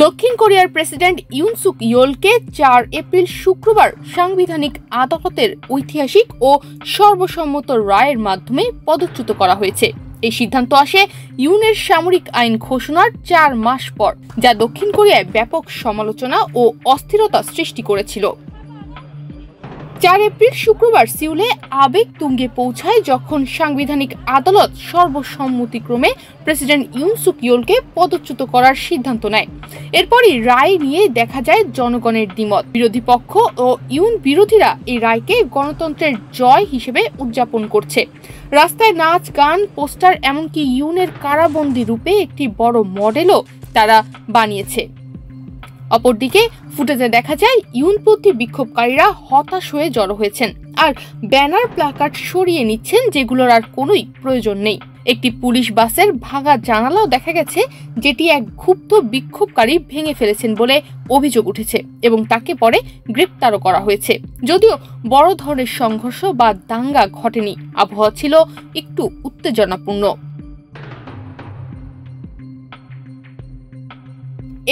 দক্ষিণ কোরিয়ার president Yoon সুক ইয়োলকে 4 April শুক্রবার সাংবিধানিক আদালতের ঐতিহাসিক ও সর্বসম্মত রায়ের মাধ্যমে পদচ্যুত করা হয়েছে। এই সিদ্ধান্ত আসে ইউনের সামরিক আইন ঘোষণার 4 মাস পর, যা দক্ষিণ কোরিয়ায় ব্যাপক সমালোচনা ও অস্থিরতা সৃষ্টি করেছিল। 4 এপ্রিল শুক্রবার সিউলে আবেগ তুঙ্গে পৌঁছায় যখন সাংবিধানিক আদালত সর্বসম্মতিক্রমে প্রেসিডেন্ট ইউন সুক ইয়োলকে পদচ্যুত করার সিদ্ধান্ত নেয়। এরপরই রায় নিয়ে দেখা যায় জনগণের দ্বিমত। বিরোধী পক্ষ ও ইউন বিরোধীরা এই রায়কে গণতন্ত্রের জয় হিসেবে উদযাপন করছে। রাস্তায় নাচ, গান, পোস্টার, এমনকি ইউনের কারাবন্দী রূপে একটি বড় মডেলও তারা বানিয়েছে। অপরদিকে ফুটেজে দেখা যায় ইউনপন্থী বিক্ষোভকারীরা হতাশ হয়ে জড়ো হয়েছেন আর ব্যানার প্লাকার্ড সরিয়ে নিচ্ছেন, যেগুলোর আর কোনোই প্রয়োজন নেই। একটি পুলিশ বাসের ভাঙা জানালাও দেখা গেছে, যেটি এক ক্ষুব্ধ বিক্ষোভকারী ভেঙে ফেলেছেন বলে অভিযোগ উঠেছে এবং তাকে পরে গ্রেপ্তারও করা হয়েছে। যদিও বড় ধরনের সংঘর্ষ বা দাঙ্গা ঘটেনি, আবহাওয়া ছিল একটু উত্তেজনাপূর্ণ।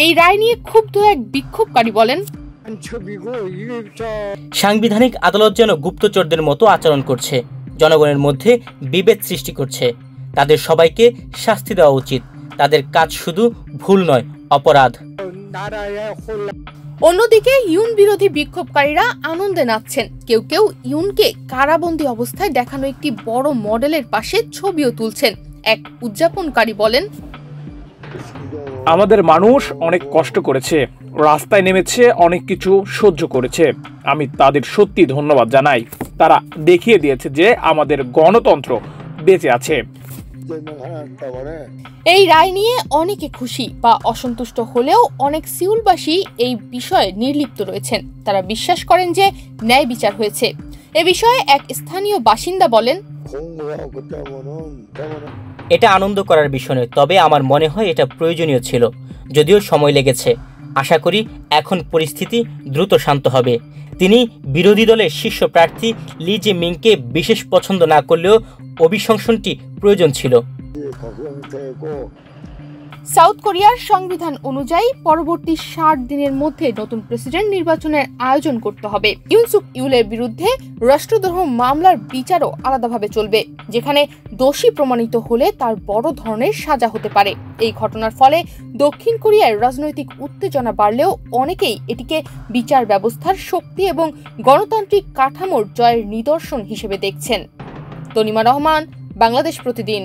এই রায় নিয়ে ক্ষুব্ধ এক বিক্ষোভকারী বলেন, সাংবিধানিক আদালত যেন গুপ্তচরদের মতো আচরণ করছে, জনগণের মধ্যে বিভেদ সৃষ্টি করছে। তাদের সবাইকে শাস্তি দেওয়া উচিত। তাদের কাজ শুধু ভুল নয়, অপরাধ। অন্যদিকে ইউন বিরোধী বিক্ষোভকারীরা আনন্দে নাচছেন। কেউ কেউ ইউনকে কারাবন্দী অবস্থায় দেখানো একটি বড় মডেলের পাশে ছবিও তুলছেন। এক উদযাপনকারী বলেন, আমাদের মানুষ অনেক কষ্ট করেছে, রাস্তায় নেমেছে, অনেক কিছু সহ্য করেছে। আমি তাদের সত্যি ধন্যবাদ জানাই। তারা দেখিয়ে দিয়েছে যে আমাদের গণতন্ত্র বেঁচে আছে। এই রায় নিয়ে অনেকে খুশি বা অসন্তুষ্ট হলেও অনেক সিউলবাসী এই বিষয়ে নির্লিপ্ত রয়েছেন। তারা বিশ্বাস করেন যে ন্যায় বিচার হয়েছে। এ বিষয়ে এক স্থানীয় বাসিন্দা বলেন, এটা আনন্দ করার বিষয় নয়, তবে আমার মনে হয় এটা প্রয়োজনীয় ছিল, যদিও সময় লেগেছে। আশা করি এখন পরিস্থিতি দ্রুত শান্ত হবে। তিনি বিরোধী দলের শীর্ষ প্রার্থী লি জে মিংকে বিশেষ পছন্দ না করলেও অভিশংসনটি প্রয়োজন ছিল। সাউথ কোরিয়ার সংবিধান অনুযায়ী পরবর্তী 60 দিনের মধ্যে নতুন প্রেসিডেন্ট নির্বাচনের আয়োজন করতে হবে। ইউন সুক ইয়োলের বিরুদ্ধে রাষ্ট্রদ্রোহ মামলার বিচারও আলাদাভাবে চলবে, যেখানে দোষী প্রমাণিত হলে তার বড় ধরনের সাজা হতে পারে। এই ঘটনার ফলে দক্ষিণ কোরিয়ার রাজনৈতিক উত্তেজনা বাড়লেও অনেকেই এটিকে বিচার ব্যবস্থার শক্তি এবং গণতান্ত্রিক কাঠামোর জয়ের নিদর্শন হিসেবে দেখছেন। তনিমা রহমান, বাংলাদেশ প্রতিদিন।